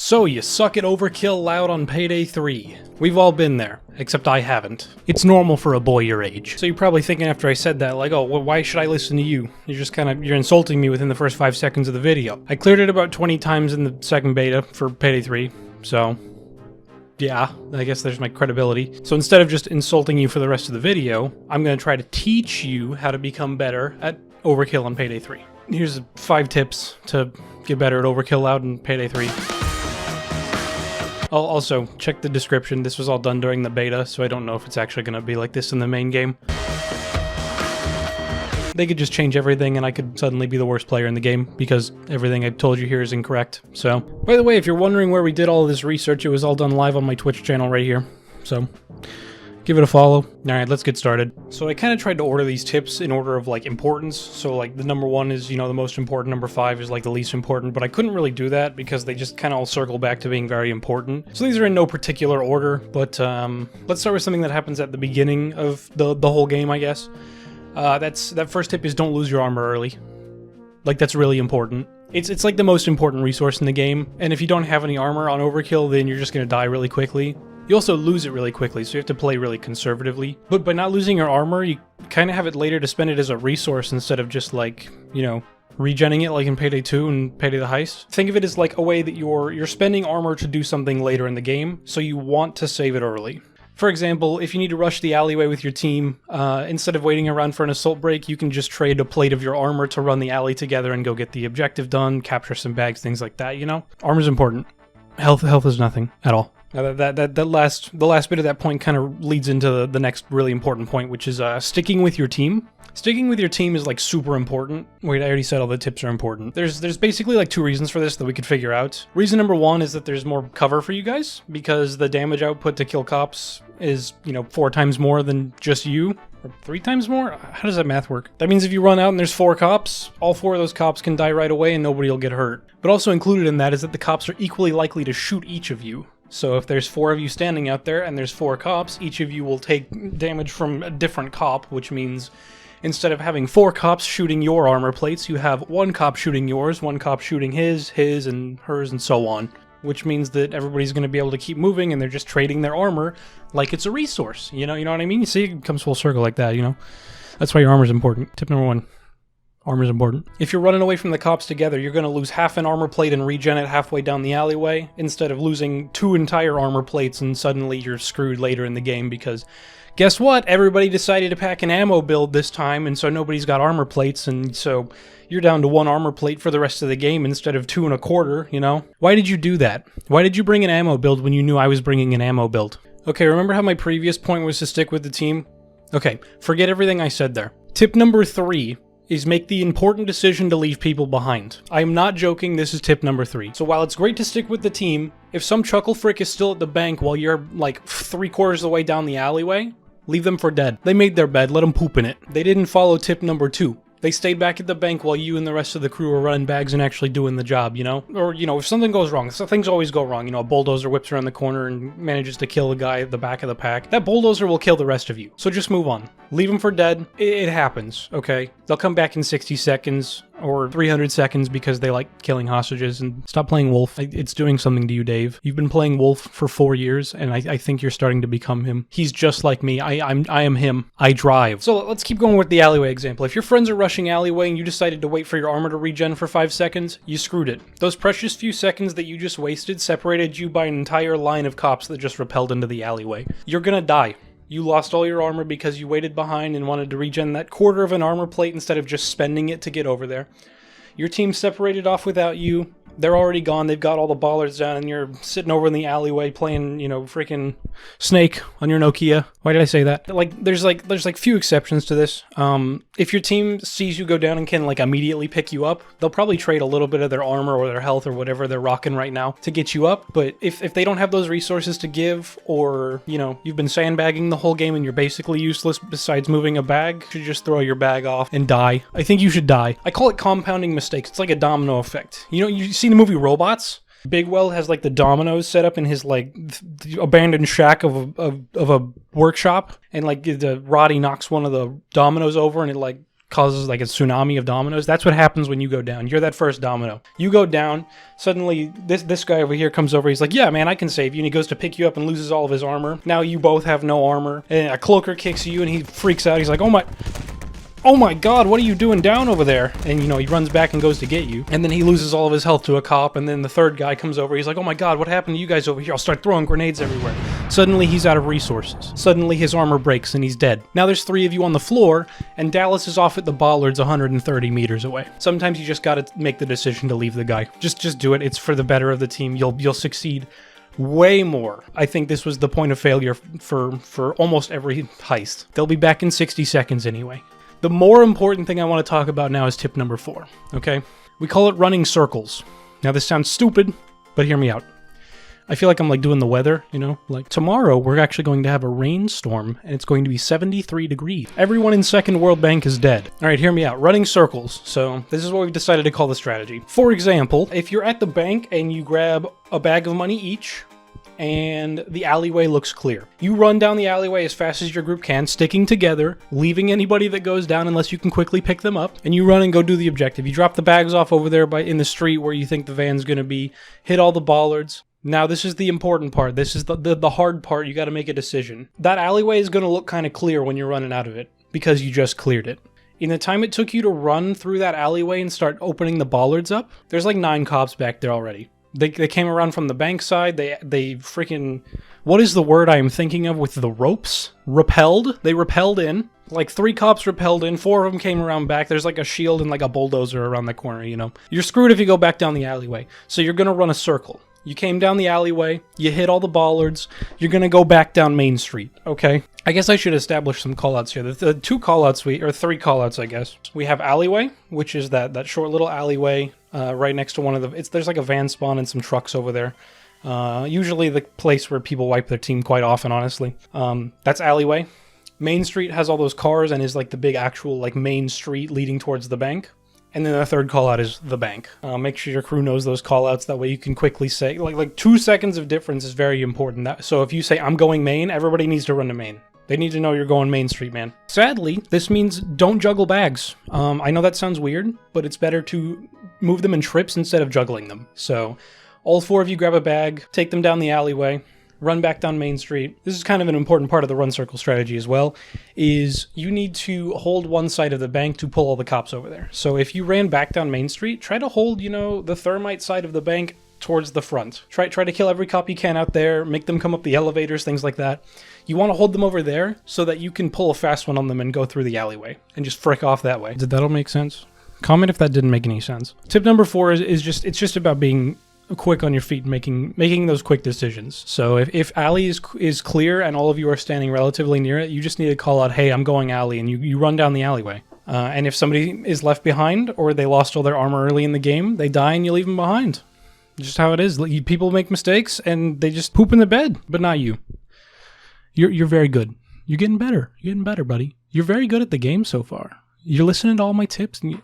So you suck at Overkill loud on Payday 3. We've all been there, except I haven't. It's normal for a boy your age. So you're probably thinking after I said that, like, oh, well, why should I listen to you? You're insulting me within the first 5 seconds of the video. I cleared it about 20 times in the second beta for Payday 3, so yeah, I guess there's my credibility. So instead of just insulting you for the rest of the video, I'm gonna try to teach you how to become better at Overkill on Payday 3. Here's 5 tips to get better at Overkill loud in Payday 3. I'll also check the description. This was all done during the beta, so I don't know if it's actually going to be like this in the main game. They could just change everything and I could suddenly be the worst player in the game because everything I've told you here is incorrect. So, by the way, if you're wondering where we did all of this research, it was all done live on my Twitch channel right here. So, give it a follow. Alright, let's get started. So I kind of tried to order these tips in order of like importance. So like the number 1 is, you know, the most important, number 5 is like the least important, but I couldn't really do that because they just kind of all circle back to being very important. So these are in no particular order, but let's start with something that happens at the beginning of the whole game, I guess. That first tip is don't lose your armor early. Like, that's really important. It's like the most important resource in the game, and if you don't have any armor on Overkill, then you're just gonna die really quickly. You also lose it really quickly, so you have to play really conservatively. But by not losing your armor, you kind of have it later to spend it as a resource instead of just like, you know, regenning it like in Payday 2 and Payday the Heist. Think of it as like a way that you're spending armor to do something later in the game, so you want to save it early. For example, if you need to rush the alleyway with your team, instead of waiting around for an assault break, you can just trade a plate of your armor to run the alley together and go get the objective done, capture some bags, things like that, you know? Armor's important. Health is nothing at all. The last bit of that point kind of leads into the next really important point, which is sticking with your team. Sticking with your team is like super important. Wait, I already said all the tips are important. There's basically like 2 reasons for this that we could figure out. Reason number 1 is that there's more cover for you guys because the damage output to kill cops is, you know, 4 times more than just you. Or 3 times more? How does that math work? That means if you run out and there's 4 cops, all 4 of those cops can die right away and nobody will get hurt. But also included in that is that the cops are equally likely to shoot each of you. So if there's 4 of you standing out there and there's 4 cops, each of you will take damage from a different cop, which means instead of having 4 cops shooting your armor plates, you have 1 cop shooting yours, 1 cop shooting his and hers, and so on. Which means that everybody's going to be able to keep moving and they're just trading their armor like it's a resource. You know what I mean? You see, it comes full circle like that, you know? That's why your armor's important. Tip number 1. Armor's important. If you're running away from the cops together, you're going to lose half an armor plate and regen it halfway down the alleyway, instead of losing 2 entire armor plates and suddenly you're screwed later in the game because guess what? Everybody decided to pack an ammo build this time, and so nobody's got armor plates, and so you're down to 1 armor plate for the rest of the game instead of 2 1/4, you know? Why did you do that? Why did you bring an ammo build when you knew I was bringing an ammo build? Okay, remember how my previous point was to stick with the team? Okay, forget everything I said there. Tip number 3 is make the important decision to leave people behind. I am not joking, this is tip number 3. So while it's great to stick with the team, if some chuckle frick is still at the bank while you're like 3/4 of the way down the alleyway, leave them for dead. They made their bed, let them poop in it. They didn't follow tip number 2. They stayed back at the bank while you and the rest of the crew were running bags and actually doing the job, you know? Or, you know, if something goes wrong, so things always go wrong, you know, a bulldozer whips around the corner and manages to kill the guy at the back of the pack, that bulldozer will kill the rest of you. So just move on. Leave them for dead. It happens, okay? They'll come back in 60 seconds or 300 seconds because they like killing hostages, and stop playing Wolf. It's doing something to you, Dave. You've been playing Wolf for 4 years, and I think you're starting to become him. He's just like me. I am him. I drive. So let's keep going with the alleyway example. If your friends are rushing alleyway and you decided to wait for your armor to regen for 5 seconds, you screwed it. Those precious few seconds that you just wasted separated you by an entire line of cops that just repelled into the alleyway. You're gonna die. You lost all your armor because you waited behind and wanted to regen that 1/4 of an armor plate instead of just spending it to get over there. Your team separated off without you. They're already gone. They've got all the ballers down, and you're sitting over in the alleyway playing, you know, freaking Snake on your Nokia. Why did I say that? There's few exceptions to this. If your team sees you go down and can like immediately pick you up, they'll probably trade a little bit of their armor or their health or whatever they're rocking right now to get you up. But if they don't have those resources to give, or, you know, you've been sandbagging the whole game and you're basically useless besides moving a bag, you should just throw your bag off and die. I think you should die. I call it compounding mistakes. It's like a domino effect. You know, you see the movie Robots? Bigwell has like the dominoes set up in his like abandoned shack of a workshop, and like Roddy knocks one of the dominoes over and it like causes like a tsunami of dominoes. That's what happens when you go down. You're that first domino. You go down, suddenly this guy over here comes over, he's like, yeah man, I can save you, and he goes to pick you up and loses all of his armor. Now you both have no armor, and a cloaker kicks you and he freaks out. He's like, oh my god, what are you doing down over there? And you know, he runs back and goes to get you, and then he loses all of his health to a cop, and then the third guy comes over, he's like, oh my god, what happened to you guys over here? I'll start throwing grenades everywhere. Suddenly he's out of resources. Suddenly his armor breaks and he's dead. Now there's 3 of you on the floor, and Dallas is off at the bollards 130 meters away. Sometimes you just gotta make the decision to leave the guy. Just do it. It's for the better of the team. You'll succeed way more. I think this was the point of failure for almost every heist. They'll be back in 60 seconds anyway. The more important thing I want to talk about now is tip number 4, okay? We call it running circles. Now this sounds stupid, but hear me out. I feel like I'm like doing the weather, you know? Like tomorrow we're actually going to have a rainstorm and it's going to be 73 degrees. Everyone in Second World Bank is dead. All right, hear me out. Running circles. So this is what we've decided to call the strategy. For example, if you're at the bank and you grab a bag of money each, and the alleyway looks clear. You run down the alleyway as fast as your group can, sticking together, leaving anybody that goes down unless you can quickly pick them up, and you run and go do the objective. You drop the bags off over there in the street where you think the van's gonna be, hit all the bollards. Now this is the important part. This is the hard part. You gotta make a decision. That alleyway is gonna look kind of clear when you're running out of it, because you just cleared it. In the time it took you to run through that alleyway and start opening the bollards up, there's like 9 cops back there already. They came around from the bank side. They freaking... What is the word I am thinking of with the ropes? Repelled? They repelled in. Like 3 cops repelled in. 4 of them came around back. There's like a shield and like a bulldozer around the corner, you know. You're screwed if you go back down the alleyway. So you're gonna run a circle. You came down the alleyway, you hit all the bollards, you're gonna go back down Main Street, okay? I guess I should establish some callouts here. The 2 callouts or 3 callouts, I guess. We have alleyway, which is that short little alleyway right next to one of the... There's like a van spawn and some trucks over there. Usually the place where people wipe their team quite often, honestly. That's alleyway. Main Street has all those cars and is like the big actual like main street leading towards the bank. And then the third call out is the bank. Make sure your crew knows those call outs. That way you can quickly say, like 2 seconds of difference is very important. So if you say, I'm going main, everybody needs to run to main. They need to know you're going Main Street, man. Sadly, this means don't juggle bags. I know that sounds weird, but it's better to move them in trips instead of juggling them. So all 4 of you grab a bag, take them down the alleyway, run back down Main Street. This is kind of an important part of the run circle strategy as well, is you need to hold one side of the bank to pull all the cops over there. So if you ran back down Main Street, try to hold, you know, the thermite side of the bank towards the front. Try to kill every cop you can out there, make them come up the elevators, things like that. You want to hold them over there so that you can pull a fast one on them and go through the alleyway and just frick off that way. Did that all make sense? Comment if that didn't make any sense. Tip number 4 is just about being quick on your feet, making those quick decisions. So if alley is clear and all of you are standing relatively near it, you just need to call out, hey, I'm going alley, and you run down the alleyway. And if somebody is left behind or they lost all their armor early in the game, they die and you leave them behind. Just how it is. People make mistakes and they just poop in the bed, but not you. You're very good. You're getting better. You're getting better, buddy. You're very good at the game so far. You're listening to all my tips, and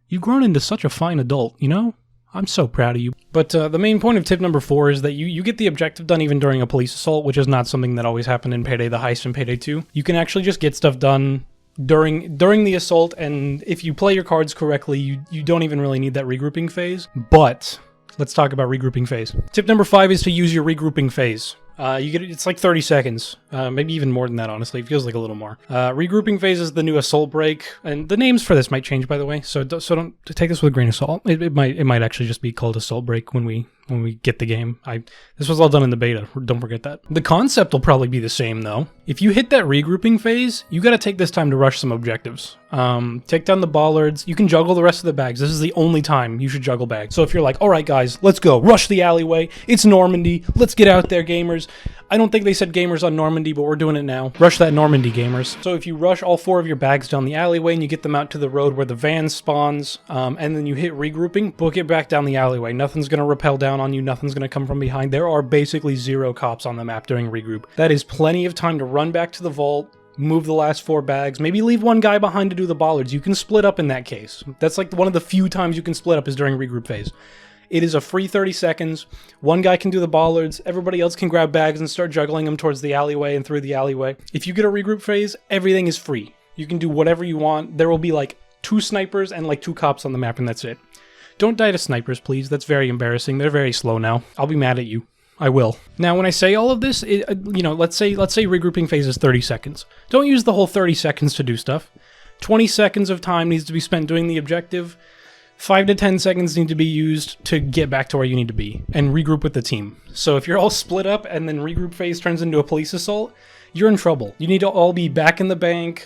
you've grown into such a fine adult, you know? I'm so proud of you. But the main point of tip number 4 is that you get the objective done even during a police assault, which is not something that always happened in Payday the Heist and Payday 2. You can actually just get stuff done during the assault, and if you play your cards correctly, you don't even really need that regrouping phase. But let's talk about regrouping phase. Tip number 5 is to use your regrouping phase. It's like 30 seconds, maybe even more than that, honestly. It feels like a little more. Regrouping phase is the new assault break, and the names for this might change, by the way, so don't take this with a grain of salt. It might actually just be called assault break when we get the game. This was all done in the beta, don't forget that. The concept will probably be the same, though. If you hit that regrouping phase, you gotta take this time to rush some objectives. Take down the bollards. You can juggle the rest of the bags. This is the only time you should juggle bags. So if you're like, all right, guys, let's go. Rush the alleyway. It's Normandy. Let's get out there, gamers. I don't think they said gamers on Normandy, but we're doing it now. Rush that Normandy, gamers. So if you rush all 4 of your bags down the alleyway and you get them out to the road where the van spawns, and then you hit regrouping, book it back down the alleyway. Nothing's going to rappel down on you. Nothing's going to come from behind. There are basically 0 cops on the map during regroup. That is plenty of time to run back to the vault, move the last 4 bags, maybe leave 1 guy behind to do the bollards. You can split up in that case. That's like one of the few times you can split up is during regroup phase. It is a free 30 seconds. 1 guy can do the bollards. Everybody else can grab bags and start juggling them towards the alleyway and through the alleyway. If you get a regroup phase, everything is free. You can do whatever you want. There will be like 2 snipers and like 2 cops on the map, and that's it. Don't die to snipers, please. That's very embarrassing. They're very slow now. I'll be mad at you. I will. Now, when I say all of this, you know, let's say regrouping phase is 30 seconds. Don't use the whole 30 seconds to do stuff. 20 seconds of time needs to be spent doing the objective. 5 to 10 seconds need to be used to get back to where you need to be and regroup with the team. So if you're all split up and then regroup phase turns into a police assault, you're in trouble. You need to all be back in the bank,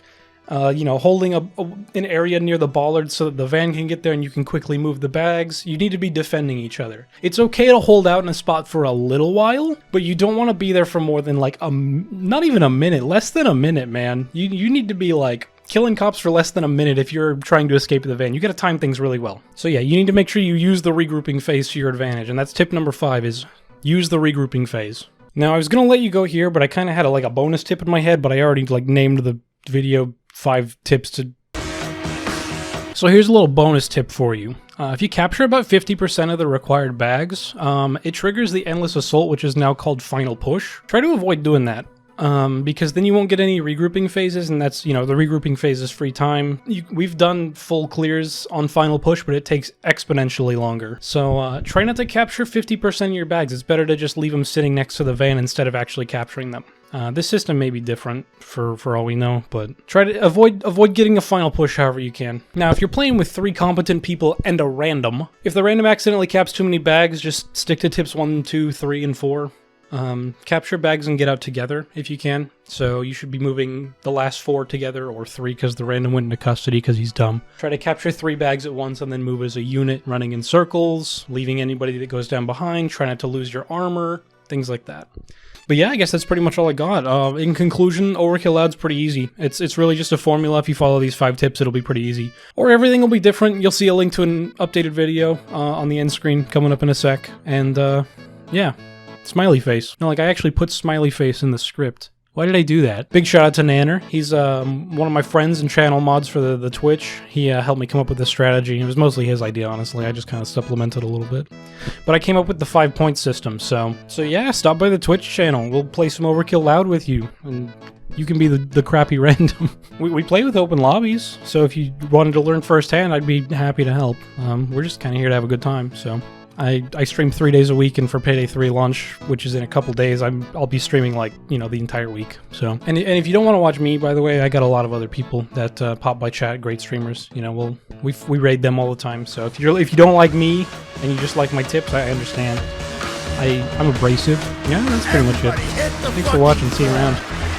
you know, holding an area near the bollard so that the van can get there and you can quickly move the bags. You need to be defending each other. It's okay to hold out in a spot for a little while, but you don't want to be there for more than like not even a minute, less than a minute, man. You need to be like killing cops for less than a minute if you're trying to escape the van. You gotta time things really well. So yeah, you need to make sure you use the regrouping phase to your advantage, and that's tip number 5 is use the regrouping phase. Now, I was gonna let you go here, but I kind of had like a bonus tip in my head, but I already like named the video 5 tips to... So here's a little bonus tip for you. If you capture about 50% of the required bags, it triggers the endless assault, which is now called final push. Try to avoid doing that. Because then you won't get any regrouping phases, and that's, you know, the regrouping phase is free time. We've done full clears on final push, but it takes exponentially longer. So try not to capture 50% of your bags. It's better to just leave them sitting next to the van instead of actually capturing them. This system may be different for all we know, but try to avoid getting a final push however you can. Now, if you're playing with 3 competent people and a random, if the random accidentally caps too many bags, just stick to tips 1, 2, 3, and 4. Capture bags and get out together if you can. So you should be moving the last 4 together, or 3 because the random went into custody because he's dumb. Try to capture 3 bags at once and then move as a unit, running in circles, leaving anybody that goes down behind. Try not to lose your armor, things like that. But yeah, I guess that's pretty much all I got. In conclusion, Overkill Loud's pretty easy. It's really just a formula. If you follow these 5 tips, it'll be pretty easy. Or everything will be different. You'll see a link to an updated video on the end screen coming up in a sec. And yeah. Smiley face. No, like I actually put smiley face in the script. Why did I do that? Big shout out to Nanner. He's one of my friends and channel mods for the Twitch. He helped me come up with this strategy. It was mostly his idea, honestly. I just kind of supplemented a little bit. But I came up with the 5-point system, so yeah, stop by the Twitch channel. We'll play some Overkill Loud with you, and you can be the crappy random. we play with open lobbies, so if you wanted to learn firsthand, I'd be happy to help. We're just kind of here to have a good time, so... I stream 3 days a week, and for Payday 3 launch, which is in a couple days, I'll be streaming like, you know, the entire week. So, and if you don't want to watch me, by the way, I got a lot of other people that pop by chat, great streamers. You know, we raid them all the time. So if you don't like me and you just like my tips, I understand. I'm abrasive. Yeah, that's pretty much it. Thanks for watching. See you around.